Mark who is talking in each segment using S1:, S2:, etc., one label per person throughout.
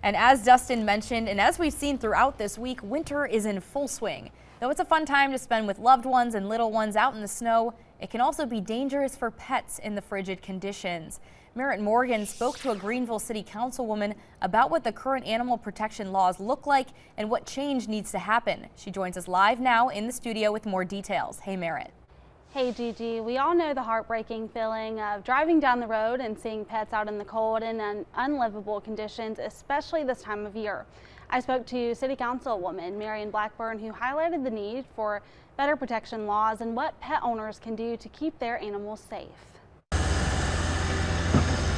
S1: And as Dustin mentioned, and as we've seen throughout this week, winter is in full swing. Though it's a fun time to spend with loved ones and little ones out in the snow, it can also be dangerous for pets in the frigid conditions. Merritt Morgan spoke to a Greenville City Councilwoman about what the current animal protection laws look like and what change needs to happen. She joins us live now in the studio with more details. Hey, Merritt.
S2: Hey Gigi, we all know the heartbreaking feeling of driving down the road and seeing pets out in the cold and in unlivable conditions, especially this time of year. I spoke to City Councilwoman Marion Blackburn, who highlighted the need for better protection laws and what pet owners can do to keep their animals safe.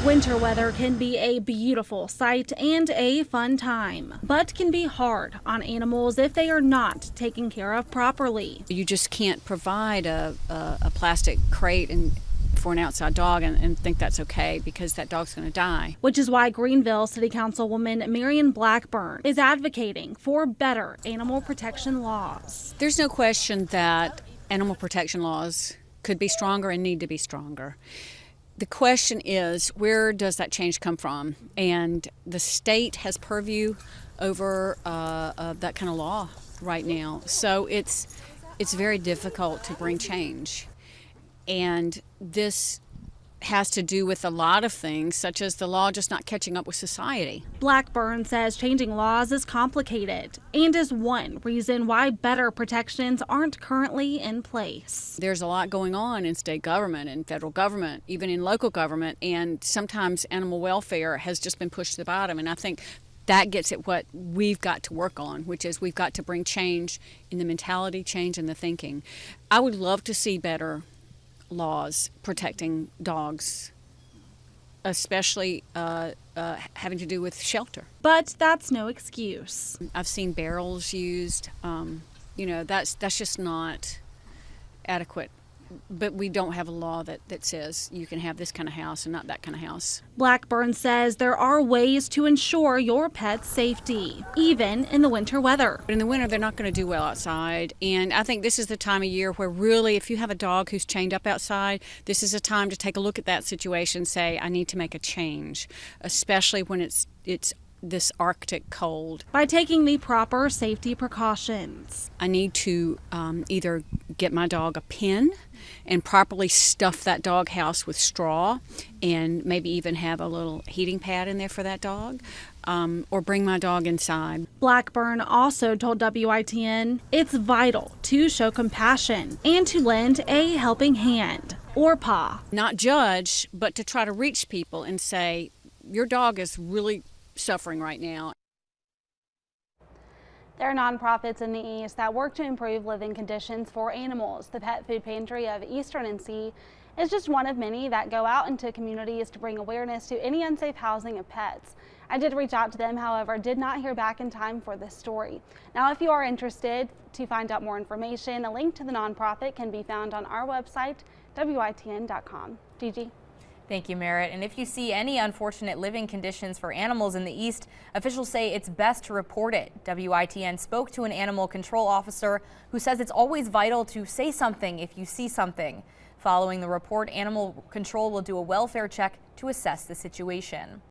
S2: Winter weather can be a beautiful sight and a fun time, but can be hard on animals if they are not taken care of properly.
S3: You just can't provide a plastic crate for an outside dog and think that's okay because that dog's going to die.
S2: Which is why Greenville City Councilwoman Marion Blackburn is advocating for better animal protection laws.
S3: There's no question that animal protection laws could be stronger and need to be stronger. The question is, where does that change come from? And the state has purview over that kind of law right now. So it's very difficult to bring change. And this has to do with a lot of things, such as the law just not catching up with society.
S2: Blackburn says changing laws is complicated and is one reason why better protections aren't currently in place.
S3: There's a lot going on in state government and federal government, even in local government, and sometimes animal welfare has just been pushed to the bottom. And I think that gets at what we've got to work on, which is we've got to bring change in the mentality, change in the thinking. I would love to see better laws protecting dogs, especially having to do with shelter.
S2: But that's no excuse.
S3: I've seen barrels used. That's just not adequate. But we don't have a law that says you can have this kind of house and not that kind of house.
S2: Blackburn says there are ways to ensure your pet's safety, even in the winter weather.
S3: In the winter, they're not going to do well outside. And I think this is the time of year where really, if you have a dog who's chained up outside, this is a time to take a look at that situation and say, I need to make a change, especially when it's this Arctic cold.
S2: By taking the proper safety precautions.
S3: I need to either get my dog a pen and properly stuff that dog house with straw and maybe even have a little heating pad in there for that dog, or bring my dog inside.
S2: Blackburn also told WITN it's vital to show compassion and to lend a helping hand or paw.
S3: Not judge, but to try to reach people and say, your dog is really suffering right now.
S2: There are nonprofits in the East that work to improve living conditions for animals. The Pet Food Pantry of Eastern NC is just one of many that go out into communities to bring awareness to any unsafe housing of pets. I did reach out to them, however, did not hear back in time for this story. Now, if you are interested to find out more information, a link to the nonprofit can be found on our website, WITN.com. Gigi.
S1: Thank you, Merritt. And if you see any unfortunate living conditions for animals in the East, officials say it's best to report it. WITN spoke to an animal control officer who says it's always vital to say something if you see something. Following the report, animal control will do a welfare check to assess the situation.